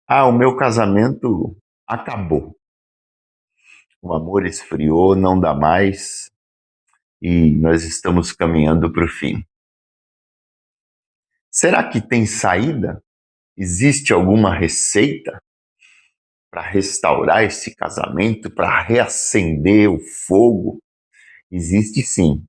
O meu casamento acabou. O amor esfriou, não dá mais e nós estamos caminhando para o fim. Será que tem saída? Existe alguma receita para restaurar esse casamento, para reacender o fogo? Existe sim.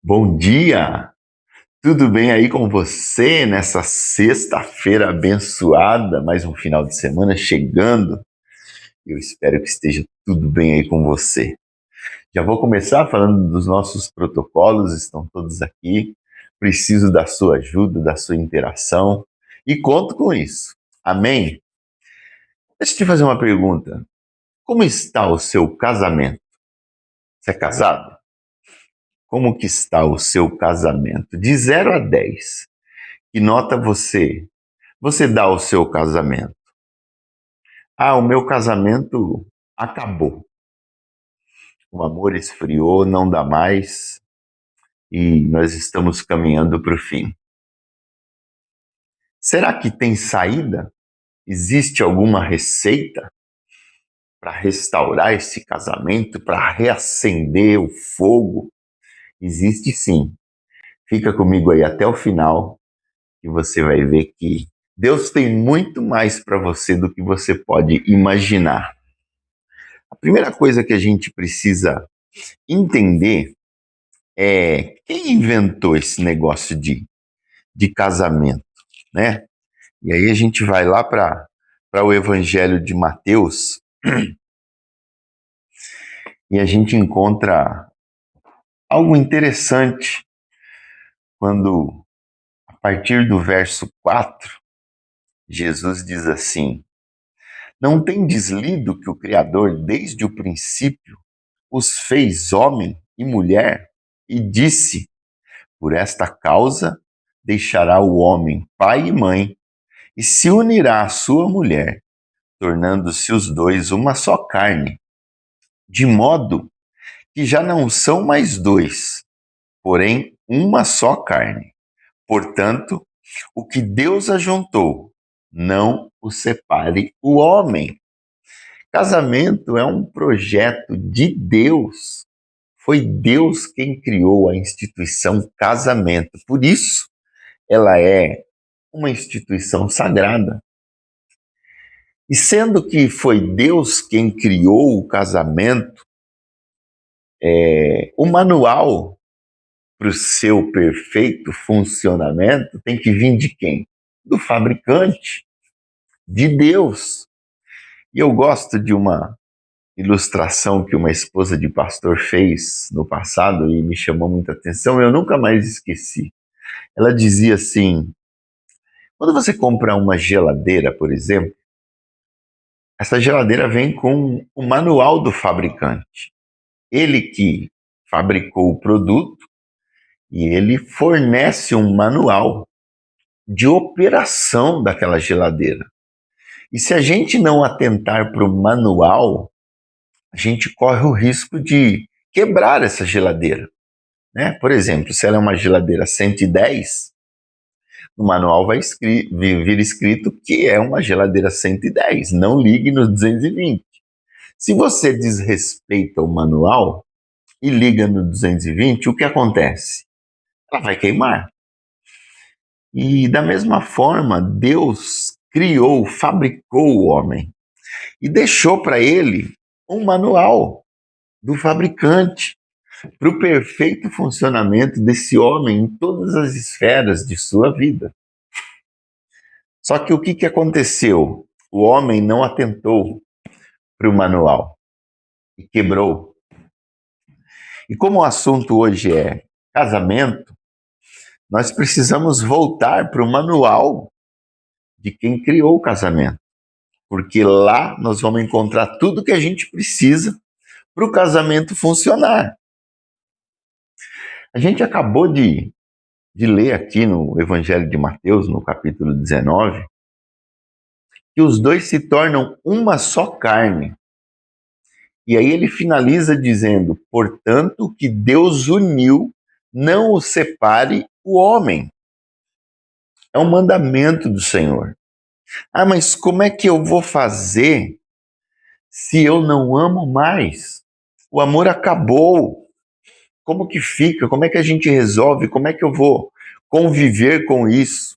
Bom dia! Tudo bem aí com você nessa sexta-feira abençoada? Mais um final de semana chegando. Eu espero que esteja tudo bem aí com você. Já vou começar falando dos nossos protocolos, estão todos aqui. Preciso da sua ajuda, da sua interação e conto com isso. Amém? Deixa eu te fazer uma pergunta. Como está o seu casamento? Você é casado? Como que está o seu casamento? De 0 a 10, que nota você dá ao seu casamento? O meu casamento acabou. O amor esfriou, não dá mais e nós estamos caminhando para o fim. Será que tem saída? Existe alguma receita para restaurar esse casamento, para reacender o fogo? Existe sim. Fica comigo aí até o final e você vai ver que Deus tem muito mais para você do que você pode imaginar. A primeira coisa que a gente precisa entender é quem inventou esse negócio de casamento, né? E aí a gente vai lá para o Evangelho de Mateus e a gente encontra algo interessante quando, a partir do verso 4, Jesus diz assim: Não tendes lido que o Criador, desde o princípio, os fez homem e mulher? E disse: Por esta causa deixará o homem pai e mãe, e se unirá à sua mulher, tornando-se os dois uma só carne. De modo que já não são mais dois, porém uma só carne. Portanto, o que Deus ajuntou, não o separe o homem. Casamento é um projeto de Deus. Foi Deus quem criou a instituição casamento. Por isso, ela é uma instituição sagrada. E sendo que foi Deus quem criou o casamento, o manual para o seu perfeito funcionamento tem que vir de quem? Do fabricante, de Deus. E eu gosto de uma ilustração que uma esposa de pastor fez no passado e me chamou muita atenção, eu nunca mais esqueci. Ela dizia assim: quando você compra uma geladeira, por exemplo, essa geladeira vem com o manual do fabricante. Ele que fabricou o produto e ele fornece um manual de operação daquela geladeira. E se a gente não atentar para o manual, a gente corre o risco de quebrar essa geladeira, né? Por exemplo, se ela é uma geladeira 110, no manual vai vir escrito que é uma geladeira 110, não ligue no 220. Se você desrespeita o manual e liga no 220, o que acontece? Ela vai queimar. E da mesma forma, Deus criou, fabricou o homem e deixou para ele um manual do fabricante para o perfeito funcionamento desse homem em todas as esferas de sua vida. Só que o que aconteceu? O homem não atentou para o manual e quebrou. E como o assunto hoje é casamento, nós precisamos voltar para o manual de quem criou o casamento, porque lá nós vamos encontrar tudo que a gente precisa para o casamento funcionar. A gente acabou de ler aqui no Evangelho de Mateus, no capítulo 19, que os dois se tornam uma só carne. E aí ele finaliza dizendo: portanto, o que Deus uniu, não o separe o homem. É um mandamento do Senhor. Ah, mas como é que eu vou fazer se eu não amo mais? O amor acabou. Como que fica? Como é que a gente resolve? Como é que eu vou conviver com isso?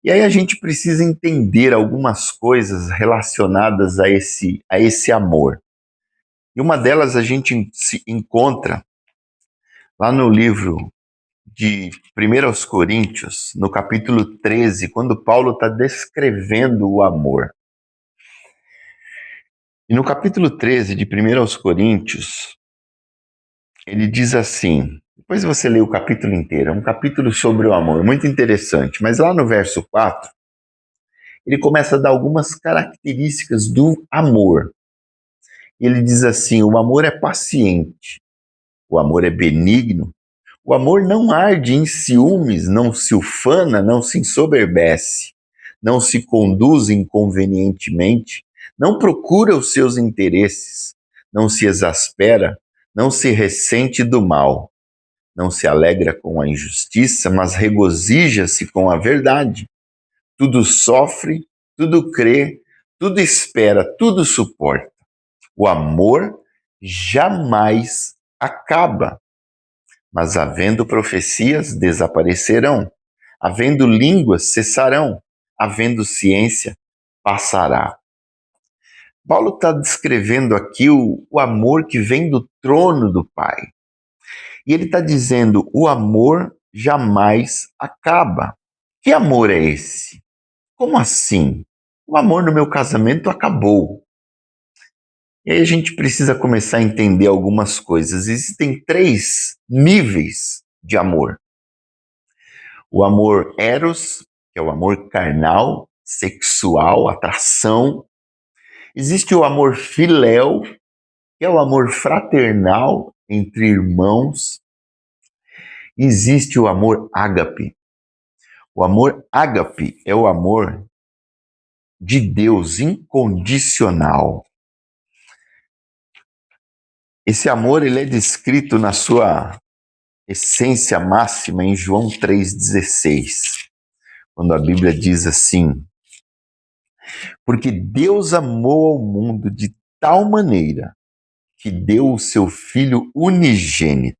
E aí a gente precisa entender algumas coisas relacionadas a esse amor. E uma delas a gente se encontra lá no livro de 1 Coríntios, no capítulo 13, quando Paulo está descrevendo o amor. E no capítulo 13 de 1 Coríntios, ele diz assim, depois você lê o capítulo inteiro, é um capítulo sobre o amor, muito interessante, mas lá no verso 4, ele começa a dar algumas características do amor. Ele diz assim: o amor é paciente, o amor é benigno, o amor não arde em ciúmes, não se ufana, não se ensoberbece, não se conduz inconvenientemente, não procura os seus interesses, não se exaspera, não se ressente do mal, não se alegra com a injustiça, mas regozija-se com a verdade. Tudo sofre, tudo crê, tudo espera, tudo suporta. O amor jamais acaba. Mas havendo profecias, desaparecerão. Havendo línguas, cessarão. Havendo ciência, passará. Paulo está descrevendo aqui o amor que vem do trono do Pai. E ele está dizendo: o amor jamais acaba. Que amor é esse? Como assim? O amor no meu casamento acabou. E aí a gente precisa começar a entender algumas coisas. Existem 3 níveis de amor. O amor eros, que é o amor carnal, sexual, atração. Existe o amor filéu, que é o amor fraternal entre irmãos. Existe o amor ágape. O amor ágape é o amor de Deus incondicional. Esse amor ele é descrito na sua essência máxima em João 3,16, quando a Bíblia diz assim: porque Deus amou ao mundo de tal maneira que deu o seu Filho unigênito,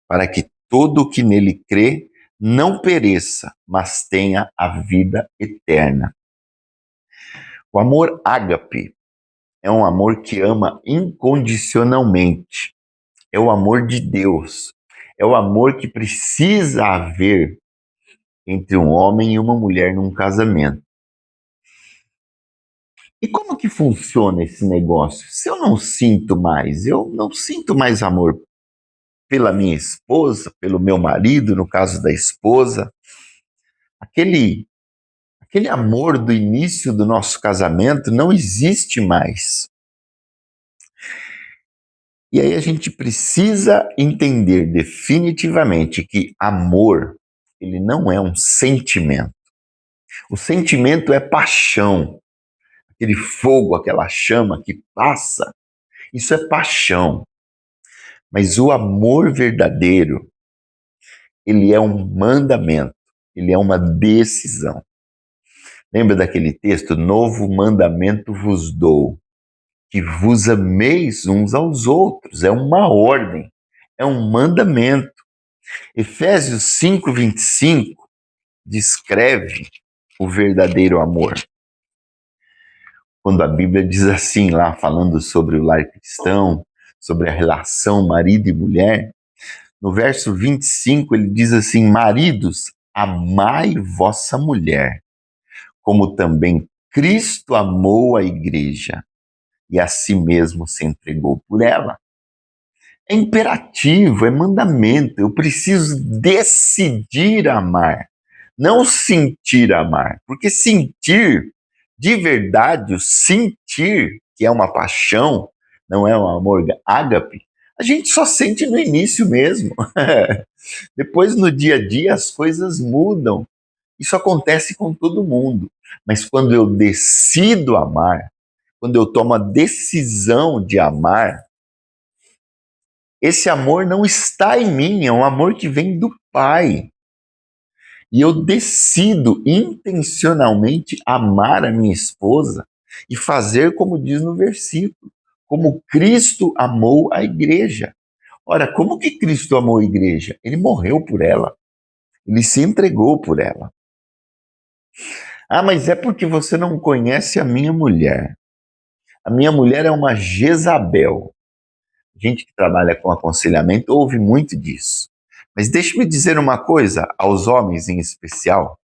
para que todo o que nele crê não pereça, mas tenha a vida eterna. O amor ágape é um amor que ama incondicionalmente. É o amor de Deus. É o amor que precisa haver entre um homem e uma mulher num casamento. E como que funciona esse negócio? Se eu não sinto mais amor pela minha esposa, pelo meu marido, no caso da esposa, aquele amor do início do nosso casamento não existe mais. E aí a gente precisa entender definitivamente que amor, ele não é um sentimento. O sentimento é paixão, aquele fogo, aquela chama que passa, isso é paixão. Mas o amor verdadeiro, ele é um mandamento, ele é uma decisão. Lembra daquele texto? Novo mandamento vos dou, que vos ameis uns aos outros. É uma ordem, é um mandamento. Efésios 5:25 descreve o verdadeiro amor. Quando a Bíblia diz assim, lá falando sobre o lar cristão, sobre a relação marido e mulher, no verso 25 ele diz assim: maridos, amai vossa mulher, como também Cristo amou a igreja e a si mesmo se entregou por ela. É imperativo, é mandamento. Eu preciso decidir amar, não sentir amar. Porque sentir, de verdade, o sentir, que é uma paixão, não é um amor ágape, a gente só sente no início mesmo. Depois, no dia a dia, as coisas mudam. Isso acontece com todo mundo. Mas quando eu decido amar, quando eu tomo a decisão de amar, esse amor não está em mim, é um amor que vem do Pai. E eu decido intencionalmente amar a minha esposa e fazer como diz no versículo, como Cristo amou a igreja. Ora, como que Cristo amou a igreja? Ele morreu por ela. Ele se entregou por ela. Ah, mas é porque você não conhece a minha mulher. A minha mulher é uma Jezabel. Gente que trabalha com aconselhamento ouve muito disso. Mas deixe-me dizer uma coisa, aos homens em especial.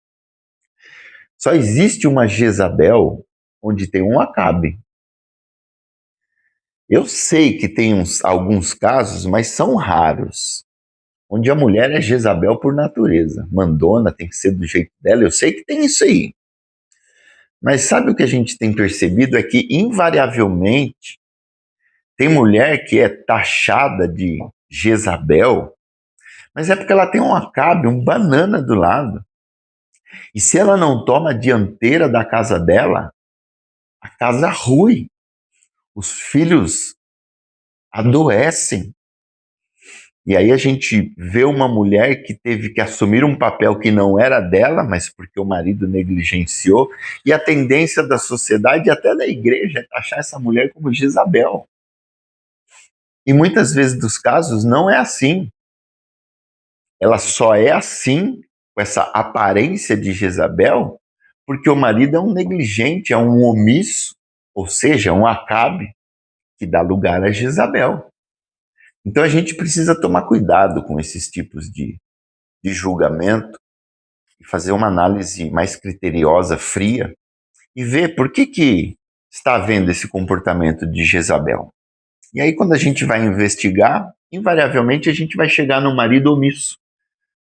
Só existe uma Jezabel onde tem um Acabe. Eu sei que tem alguns casos, mas são raros, onde a mulher é Jezabel por natureza. Mandona, tem que ser do jeito dela. Eu sei que tem isso aí. Mas sabe o que a gente tem percebido é que, invariavelmente, tem mulher que é taxada de Jezabel, mas é porque ela tem um Acabe, um banana do lado. E se ela não toma a dianteira da casa dela, a casa rui. Os filhos adoecem. E aí a gente vê uma mulher que teve que assumir um papel que não era dela, mas porque o marido negligenciou, e a tendência da sociedade e até da igreja é taxar essa mulher como Jezabel. E muitas vezes dos casos não é assim. Ela só é assim, com essa aparência de Jezabel, porque o marido é um negligente, é um omisso, ou seja, um Acabe, que dá lugar a Jezabel. Então a gente precisa tomar cuidado com esses tipos de julgamento e fazer uma análise mais criteriosa, fria, e ver por que está havendo esse comportamento de Jezabel. E aí quando a gente vai investigar, invariavelmente a gente vai chegar no marido omisso,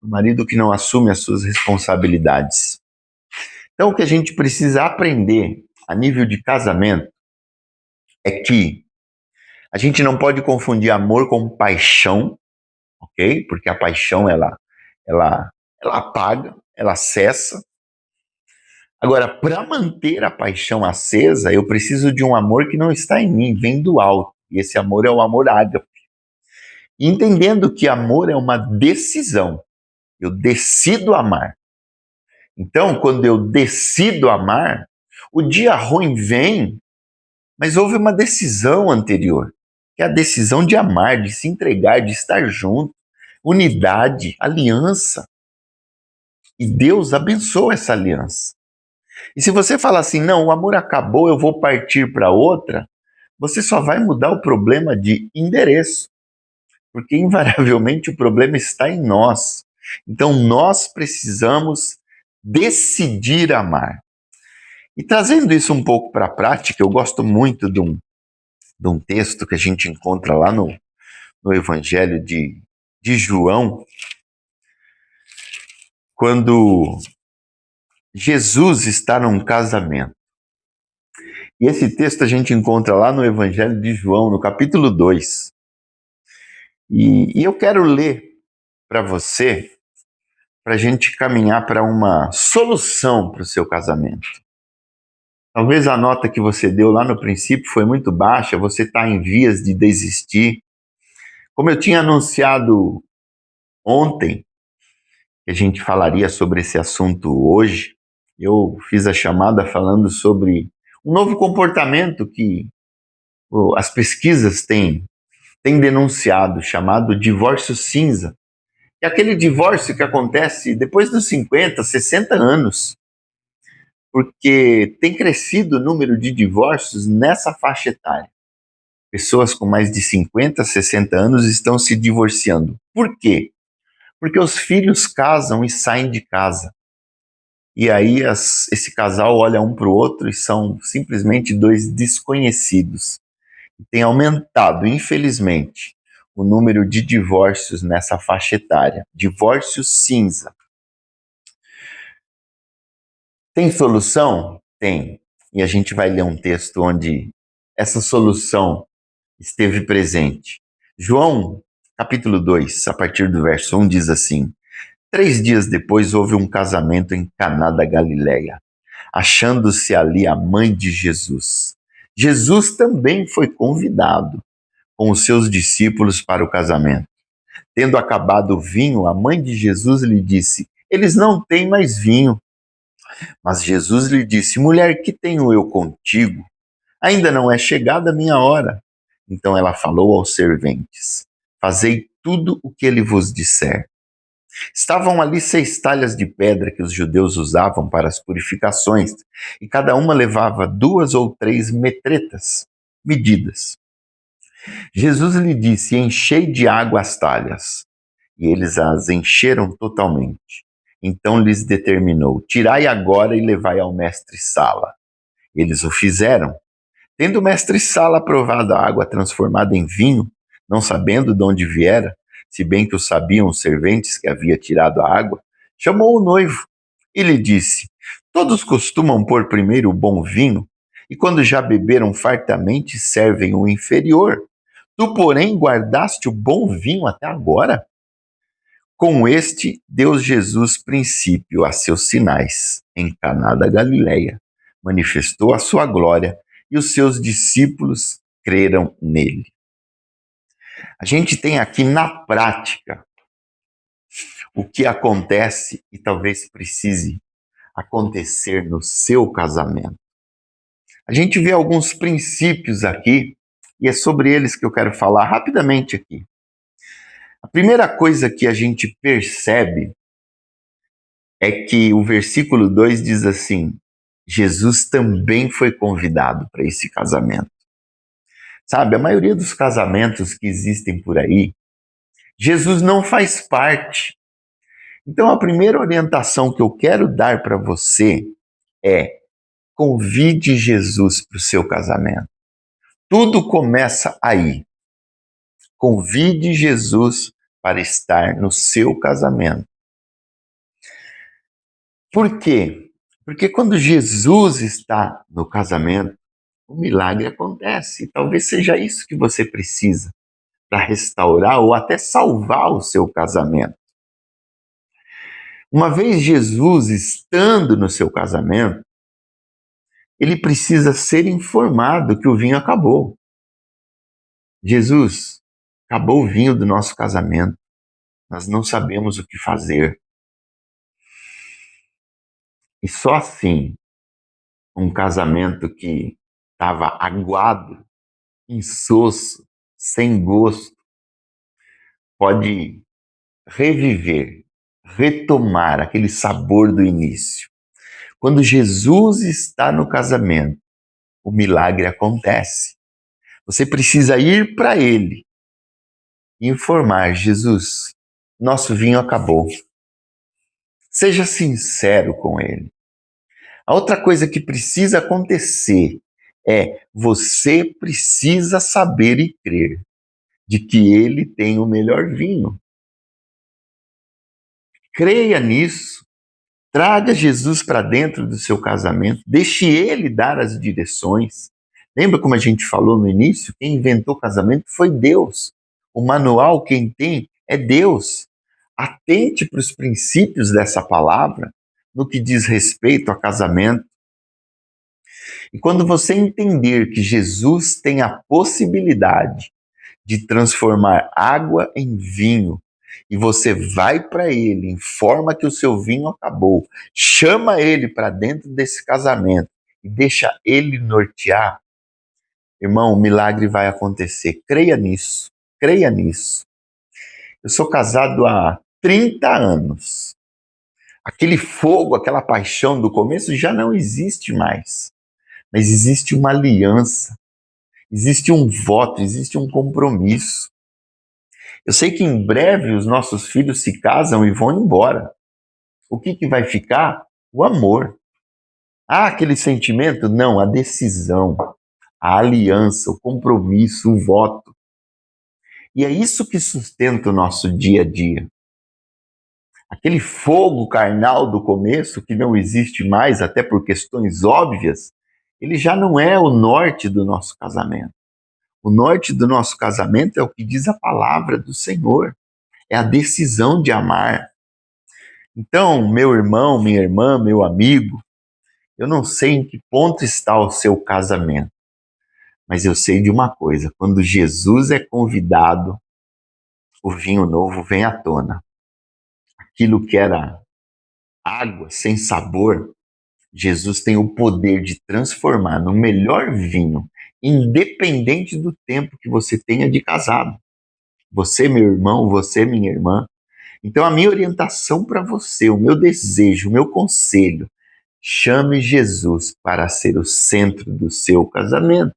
no marido que não assume as suas responsabilidades. Então o que a gente precisa aprender a nível de casamento é que a gente não pode confundir amor com paixão, ok? Porque a paixão, ela apaga, ela cessa. Agora, para manter a paixão acesa, eu preciso de um amor que não está em mim, vem do alto. E esse amor é o amor ágape. E entendendo que amor é uma decisão, eu decido amar. Então, quando eu decido amar, o dia ruim vem, mas houve uma decisão anterior, que é a decisão de amar, de se entregar, de estar junto, unidade, aliança. E Deus abençoa essa aliança. E se você falar assim, não, o amor acabou, eu vou partir para outra, você só vai mudar o problema de endereço. Porque invariavelmente o problema está em nós. Então nós precisamos decidir amar. E trazendo isso um pouco para a prática, eu gosto muito de um texto que a gente encontra lá no Evangelho de João, quando Jesus está num casamento. E esse texto a gente encontra lá no Evangelho de João, no capítulo 2. E eu quero ler para você, para a gente caminhar para uma solução para o seu casamento. Talvez a nota que você deu lá no princípio foi muito baixa, você está em vias de desistir. Como eu tinha anunciado ontem, que a gente falaria sobre esse assunto hoje, eu fiz a chamada falando sobre um novo comportamento que as pesquisas têm denunciado, chamado divórcio cinza. É aquele divórcio que acontece depois dos 50, 60 anos, porque tem crescido o número de divórcios nessa faixa etária. Pessoas com mais de 50, 60 anos estão se divorciando. Por quê? Porque os filhos casam e saem de casa. E aí esse casal olha um para o outro e são simplesmente dois desconhecidos. Tem aumentado, infelizmente, o número de divórcios nessa faixa etária. Divórcio cinza. Tem solução? Tem. E a gente vai ler um texto onde essa solução esteve presente. João, capítulo 2, a partir do verso 1, diz assim: 3 dias depois houve um casamento em Caná da Galileia, achando-se ali a mãe de Jesus. Jesus também foi convidado com os seus discípulos para o casamento. Tendo acabado o vinho, a mãe de Jesus lhe disse: eles não têm mais vinho. Mas Jesus lhe disse: mulher, que tenho eu contigo? Ainda não é chegada a minha hora. Então ela falou aos serventes: fazei tudo o que ele vos disser. Estavam ali 6 talhas de pedra que os judeus usavam para as purificações, e cada uma levava 2 ou 3 metretas, medidas. Jesus lhe disse: enchei de água as talhas. E eles as encheram totalmente. Então lhes determinou: tirai agora e levai ao mestre-sala. Eles o fizeram. Tendo o mestre-sala provado a água transformada em vinho, não sabendo de onde viera, se bem que o sabiam os serventes que havia tirado a água, chamou o noivo e lhe disse: todos costumam pôr primeiro o bom vinho, e quando já beberam fartamente, servem o inferior. Tu, porém, guardaste o bom vinho até agora? Com este, deu Jesus princípio a seus sinais em Caná da Galileia. Manifestou a sua glória e os seus discípulos creram nele. A gente tem aqui na prática o que acontece e talvez precise acontecer no seu casamento. A gente vê alguns princípios aqui e é sobre eles que eu quero falar rapidamente aqui. A primeira coisa que a gente percebe é que o versículo 2 diz assim: Jesus também foi convidado para esse casamento. Sabe, a maioria dos casamentos que existem por aí, Jesus não faz parte. Então, a primeira orientação que eu quero dar para você é: convide Jesus para o seu casamento. Tudo começa aí. Convide Jesus para estar no seu casamento. Por quê? Porque quando Jesus está no casamento, o milagre acontece. Talvez seja isso que você precisa para restaurar ou até salvar o seu casamento. Uma vez Jesus estando no seu casamento, ele precisa ser informado que o vinho acabou. Jesus, acabou o vinho do nosso casamento. Nós não sabemos o que fazer. E só assim, um casamento que estava aguado, insosso, sem gosto, pode reviver, retomar aquele sabor do início. Quando Jesus está no casamento, o milagre acontece. Você precisa ir para ele e informar: Jesus, nosso vinho acabou. Seja sincero com ele. A outra coisa que precisa acontecer é: você precisa saber e crer de que ele tem o melhor vinho. Creia nisso. Traga Jesus para dentro do seu casamento. Deixe ele dar as direções. Lembra como a gente falou no início? Quem inventou o casamento foi Deus. O manual, quem tem, é Deus. Atente para os princípios dessa palavra no que diz respeito a casamento. E quando você entender que Jesus tem a possibilidade de transformar água em vinho, e você vai para ele, informa que o seu vinho acabou, chama ele para dentro desse casamento e deixa ele nortear, irmão, o milagre vai acontecer. Creia nisso, creia nisso. Eu sou casado há 30 anos. Aquele fogo, aquela paixão do começo já não existe mais. Mas existe uma aliança, existe um voto, existe um compromisso. Eu sei que em breve os nossos filhos se casam e vão embora. O que vai ficar? O amor. Ah, aquele sentimento? Não, a decisão, a aliança, o compromisso, o voto. E é isso que sustenta o nosso dia a dia. Aquele fogo carnal do começo, que não existe mais, até por questões óbvias, ele já não é o norte do nosso casamento. O norte do nosso casamento é o que diz a palavra do Senhor. É a decisão de amar. Então, meu irmão, minha irmã, meu amigo, eu não sei em que ponto está o seu casamento, mas eu sei de uma coisa: quando Jesus é convidado, o vinho novo vem à tona. Aquilo que era água sem sabor, Jesus tem o poder de transformar no melhor vinho, independente do tempo que você tenha de casado. Você, meu irmão, você, minha irmã. Então, a minha orientação para você, o meu desejo, o meu conselho, chame Jesus para ser o centro do seu casamento.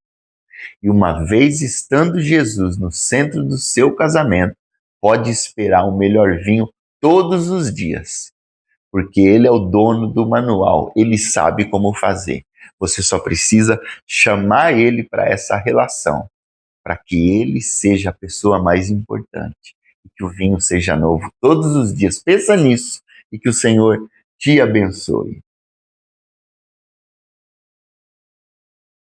E uma vez estando Jesus no centro do seu casamento, pode esperar o melhor vinho todos os dias, porque ele é o dono do manual, ele sabe como fazer. Você só precisa chamar ele para essa relação, para que ele seja a pessoa mais importante e que o vinho seja novo todos os dias. Pensa nisso e que o Senhor te abençoe.